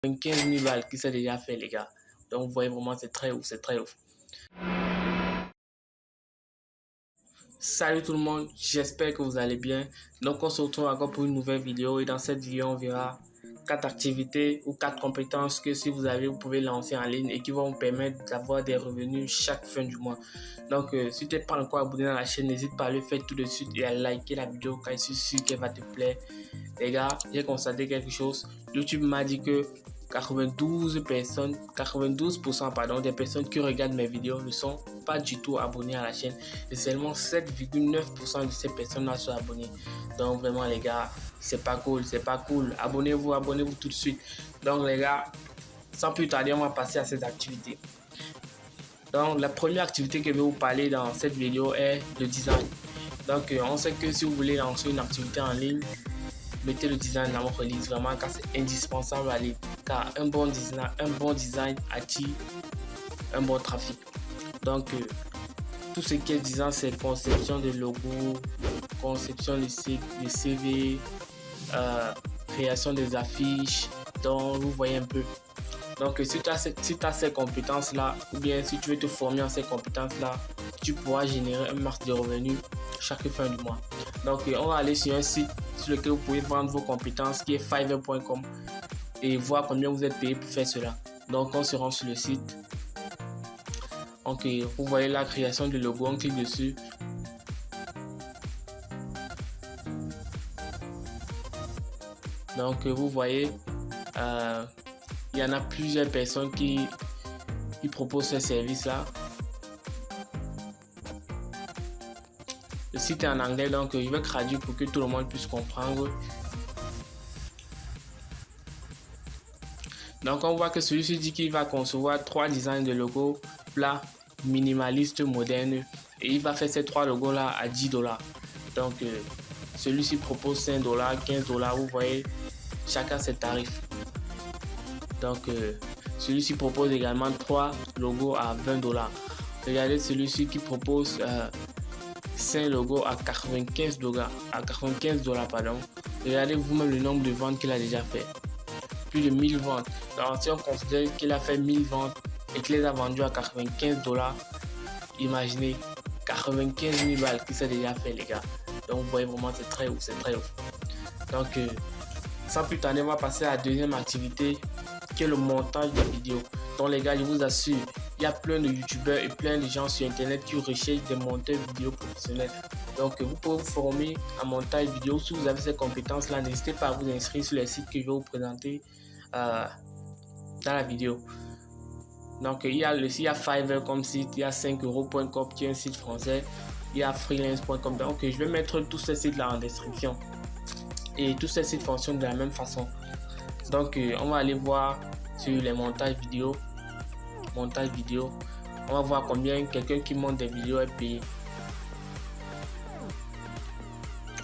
15 000 balles qui s'est déjà fait, les gars. Donc, vous voyez vraiment, c'est très ouf, c'est très ouf. Salut tout le monde, j'espère que vous allez bien. Donc, on se retrouve encore pour une nouvelle vidéo. Et dans cette vidéo, on verra 4 activités ou 4 compétences que si vous avez, vous pouvez lancer en ligne et qui vont vous permettre d'avoir des revenus chaque fin du mois. Donc, si tu n'es pas encore abonné à la chaîne, n'hésite pas à le faire tout de suite et à liker la vidéo car je suis sûr qu'elle va te plaire. Les gars, j'ai constaté quelque chose. YouTube m'a dit que 92% pardon, des personnes qui regardent mes vidéos ne sont pas du tout abonnées à la chaîne. Et seulement 7,9% de ces personnes-là sont abonnées. Donc vraiment les gars, c'est pas cool, c'est pas cool. Abonnez-vous tout de suite. Donc les gars, sans plus tarder, on va passer à cette activité. Donc la première activité que je vais vous parler dans cette vidéo est le design. Donc on sait que si vous voulez lancer une activité en ligne, mettez le design dans votre liste vraiment car c'est indispensable à aller, car un bon design attire un bon trafic. Donc tout ce qui est design, c'est conception de logo, conception de CV, création des affiches. Donc vous voyez un peu. Donc si tu as ces compétences là, ou bien si tu veux te former en ces compétences là, tu pourras générer un max de revenus chaque fin du mois. Donc on va aller sur un site sur lequel vous pouvez vendre vos compétences qui est fiverr.com et voir combien vous êtes payé pour faire cela. Donc on se rend sur le site. Donc vous voyez la création de logo, on clique dessus. Donc vous voyez il y en a plusieurs personnes qui proposent ce service là. Le site est en anglais, donc je vais traduire pour que tout le monde puisse comprendre. Donc on voit que celui-ci dit qu'il va concevoir 3 designs de logos plats, minimalistes, modernes, et il va faire ces 3 logos là à 10 $. Donc celui-ci propose 5 $, 15 $, vous voyez, chacun ses tarifs. Donc celui-ci propose également 3 logos à 20 $. Regardez celui-ci qui propose 5 logos à 95 $, pardon. Regardez vous-même le nombre de ventes qu'il a déjà fait. Plus de 1000 ventes. Donc si on considère qu'il a fait 1000 ventes et qu'il les a vendus à 95 $, imaginez 95 000 balles qu'il s'est déjà fait, les gars. Donc vous voyez vraiment, c'est très ouf, c'est très ouf. Donc sans plus tarder, on va passer à la deuxième activité qui est le montage de vidéos. Donc les gars, je vous assure, il y a plein de youtubeurs et plein de gens sur internet qui recherchent des monteurs vidéo professionnels. Donc vous pouvez vous former en montage vidéo. Si vous avez ces compétences là, n'hésitez pas à vous inscrire sur les sites que je vais vous présenter dans la vidéo. Donc il y a Fiverr comme site, il y a 5euros.com qui est un site français, il y a freelance.com. donc je vais mettre tous ces sites là en description et tous ces sites fonctionnent de la même façon. Donc on va aller voir sur les montages vidéo. On va voir combien quelqu'un qui monte des vidéos est payé.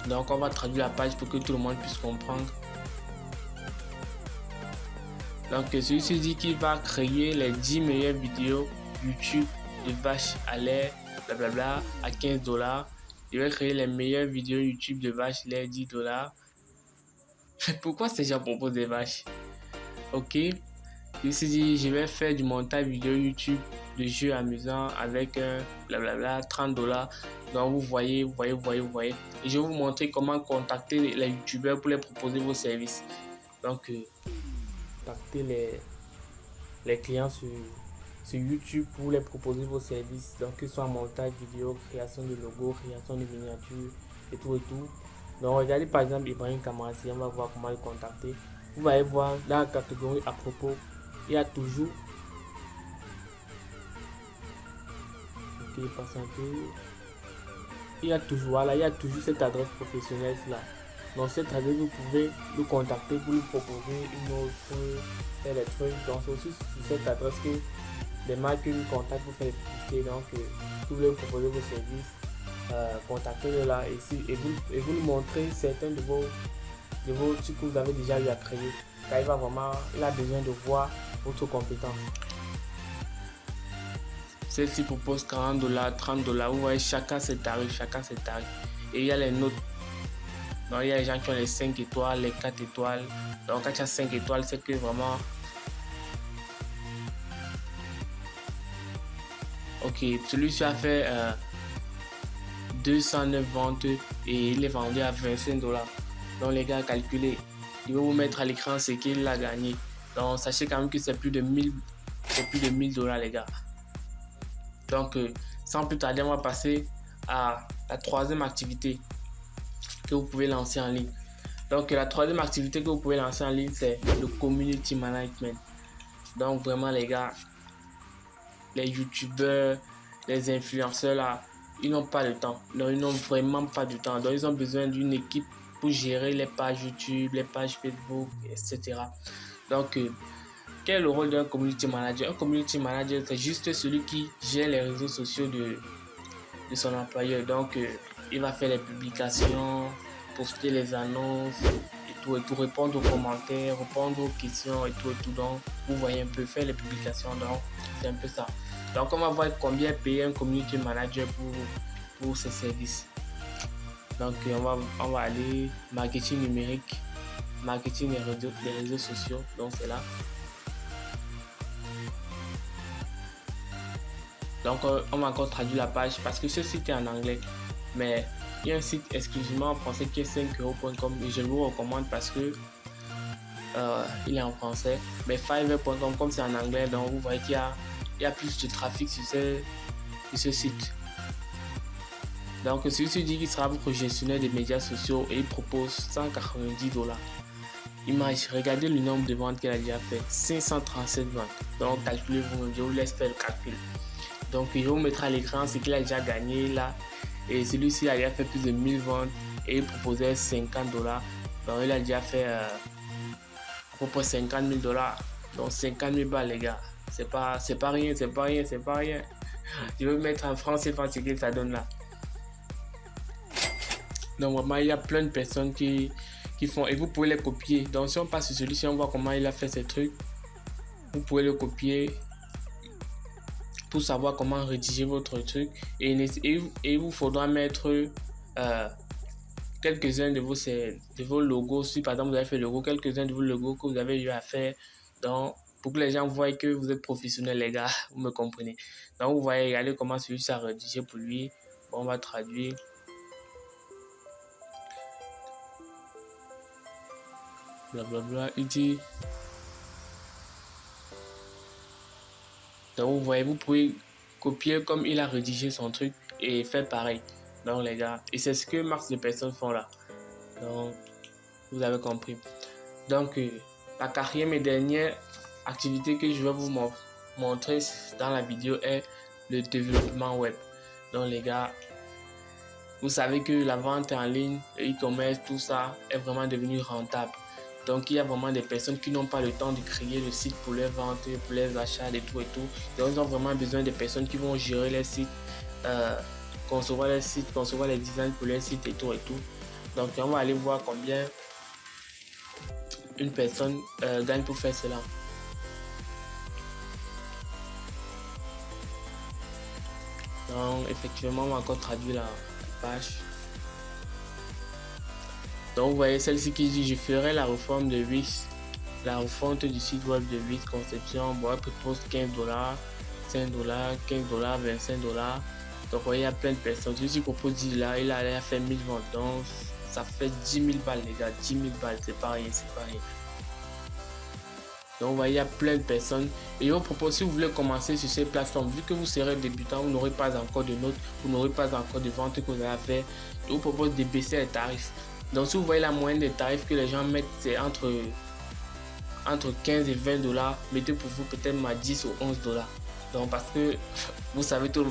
Donc on va traduire la page pour que tout le monde puisse comprendre. Donc celui-ci dit qu'il va créer les 10 meilleures vidéos YouTube de vaches à lait, blablabla, à 15 $. Il va créer les meilleures vidéos YouTube de vaches lait, 10 $. Pourquoi ces gens proposent des vaches? Ok. Celui-ci dit je vais faire du montage vidéo YouTube de jeux amusants avec blablabla, 30 $. Donc vous voyez. Et je vais vous montrer comment contacter les youtubeurs pour les proposer vos services. Donc contacter les clients sur YouTube pour les proposer vos services. Donc que ce soit montage vidéo, création de logo, création de miniatures et tout. Donc regardez par exemple Ibrahim Kamarati, on va voir comment le contacter. Vous allez voir dans la catégorie à propos, il y a toujours il y a toujours cette adresse professionnelle là. Donc cette adresse, vous pouvez nous contacter pour nous proposer une offre, faire des trucs. Donc c'est aussi sur cette adresse que les marques nous contactent pour faire des publicités. Donc si vous voulez proposer vos services, contactez-le là et vous nous montrez certains de vos trucs que vous avez déjà eu à créer. Car il a besoin de voir votre compétence. Celle-ci propose 40 $, 30 $. Vous voyez, chacun ses tarifs. Et il y a les notes. Donc il y a les gens qui ont les 5 étoiles, les 4 étoiles. Donc quand tu as 5 étoiles, c'est que vraiment Ok, celui-ci a fait 209 ventes et il est vendu à 25 dollars. Donc les gars, calculez. Il va vous mettre à l'écran ce qu'il a gagné. Donc sachez quand même que c'est plus de 1000 dollars les gars. Donc sans plus tarder, on va passer à la troisième activité que vous pouvez lancer en ligne. Donc la troisième activité que vous pouvez lancer en ligne, c'est le community management. Donc vraiment les gars, les youtubeurs, les influenceurs là, ils n'ont pas de temps. Non, ils n'ont vraiment pas de temps. Donc ils ont besoin d'une équipe pour gérer les pages YouTube, les pages Facebook, etc. Donc quel est le rôle d'un community manager? Un community manager, c'est juste celui qui gère les réseaux sociaux de son employeur. Donc il va faire les publications, poster les annonces et tout, répondre aux commentaires, répondre aux questions et tout. Donc vous voyez un peu, faire les publications. Donc c'est un peu ça. Donc on va voir combien payer un community manager pour ce service. Donc on va aller marketing numérique, marketing des réseaux sociaux. Donc c'est là. Donc on va encore traduire la page parce que ce site est en anglais. Mais il y a un site exclusivement en français qui est 5euros.com et je vous recommande parce que il est en français. Mais fiverr.com, comme c'est en anglais, donc vous voyez qu'il y a plus de trafic sur ce site. Donc celui-ci dit qu'il sera votre gestionnaire des médias sociaux et il propose 190 dollars. Image, regardez le nombre de ventes qu'elle a déjà fait, 537 ventes. Donc calculez-vous, je vous laisse faire le calcul. Donc il vous mettre à l'écran ce qu'il a déjà gagné là. Et celui-ci a déjà fait plus de 1000 ventes et il proposait 50 dollars. Donc il a déjà fait à peu près 50 000 dollars. Donc 50 000 balles les gars. C'est pas rien. Je vais mettre en France et ce que ça donne là. Donc vraiment il y a plein de personnes qui font et vous pouvez les copier. Donc si on passe sur celui-ci, on voit comment il a fait ces trucs. Vous pouvez le copier pour savoir comment rédiger votre truc et il vous faudra mettre quelques-uns de vos logos. Si par exemple vous avez fait le logo, quelques-uns de vos logos que vous avez eu à faire, donc pour que les gens voient que vous êtes professionnels les gars, vous me comprenez. Donc vous voyez, regardez comment celui-ci a rédigé pour lui. Bon, on va traduire. Blablabla, il dit. Donc vous voyez, vous pouvez copier comme il a rédigé son truc et faire pareil. Donc les gars, et c'est ce que max de personnes font là. Donc vous avez compris. Donc la quatrième et dernière activité que je vais vous montrer dans la vidéo est le développement web. Donc les gars, vous savez que la vente en ligne, le e-commerce, tout ça est vraiment devenu rentable. Donc il y a vraiment des personnes qui n'ont pas le temps de créer le site pour les ventes, pour les achats et tout. Donc ils ont vraiment besoin de personnes qui vont gérer les sites, concevoir les sites, concevoir les designs pour les sites et tout. Donc on va aller voir combien une personne gagne pour faire cela. Donc effectivement on va encore traduire la page. Donc vous voyez celle-ci qui dit je ferai la réforme de Wix, la refonte du site web de Wix conception. Bon, elle propose 15 dollars, 5 dollars, 15 dollars, 25 dollars. Donc vous voyez, il y a plein de personnes. Celui-ci propose 10 dollars, il a fait 1000 ventes. Donc ça fait 10 000 balles les gars, 10 000 balles, c'est pas rien. Donc vous voyez, il y a plein de personnes. Et on propose, si vous voulez commencer sur ces plateformes, vu que vous serez débutant, vous n'aurez pas encore de notes, vous n'aurez pas encore de ventes que vous allez faire, je vous propose de baisser les tarifs. Donc si vous voyez la moyenne des tarifs que les gens mettent, c'est entre 15 et 20 dollars. Mettez pour vous peut-être à 10 ou 11 dollars. Donc parce que vous savez tout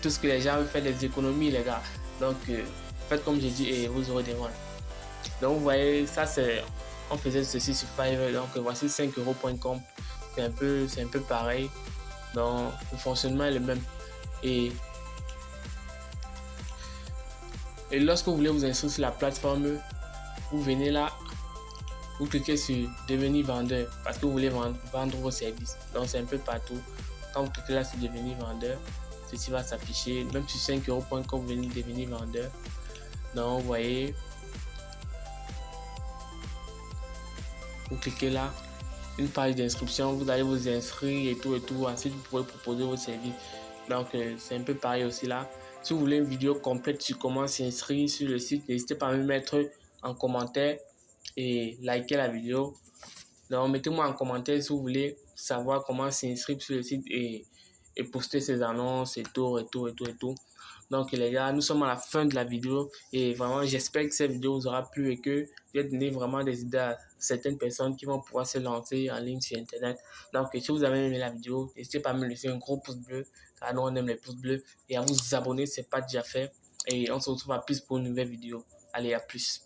ce que les gens veulent faire des économies les gars. Donc faites comme j'ai dit et vous aurez des ventes. Donc vous voyez, ça c'est, on faisait ceci sur Fiverr. Donc voici 5euros.com. C'est un peu pareil. Donc le fonctionnement est le même. Et lorsque vous voulez vous inscrire sur la plateforme, vous venez là, vous cliquez sur devenir vendeur parce que vous voulez vendre vos services. Donc c'est un peu partout. Quand vous cliquez là sur devenir vendeur, ceci va s'afficher. Même sur 5euros.com, vous venez devenir vendeur. Donc vous voyez, vous cliquez là, une page d'inscription, vous allez vous inscrire et tout. Ensuite vous pourrez proposer vos services. Donc, c'est un peu pareil aussi là. Si vous voulez une vidéo complète sur comment s'inscrire sur le site, n'hésitez pas à me mettre en commentaire et liker la vidéo. Donc, mettez-moi en commentaire si vous voulez savoir comment s'inscrire sur le site et poster ses annonces et tout, et tout, et tout, et tout. Donc, les gars, nous sommes à la fin de la vidéo et vraiment, j'espère que cette vidéo vous aura plu et que je vais donner vraiment des idées à certaines personnes qui vont pouvoir se lancer en ligne sur Internet. Donc, si vous avez aimé la vidéo, n'hésitez pas à me laisser un gros pouce bleu, car nous, on aime les pouces bleus, et à vous abonner si ce n'est pas déjà fait. Et on se retrouve à plus pour une nouvelle vidéo. Allez, à plus.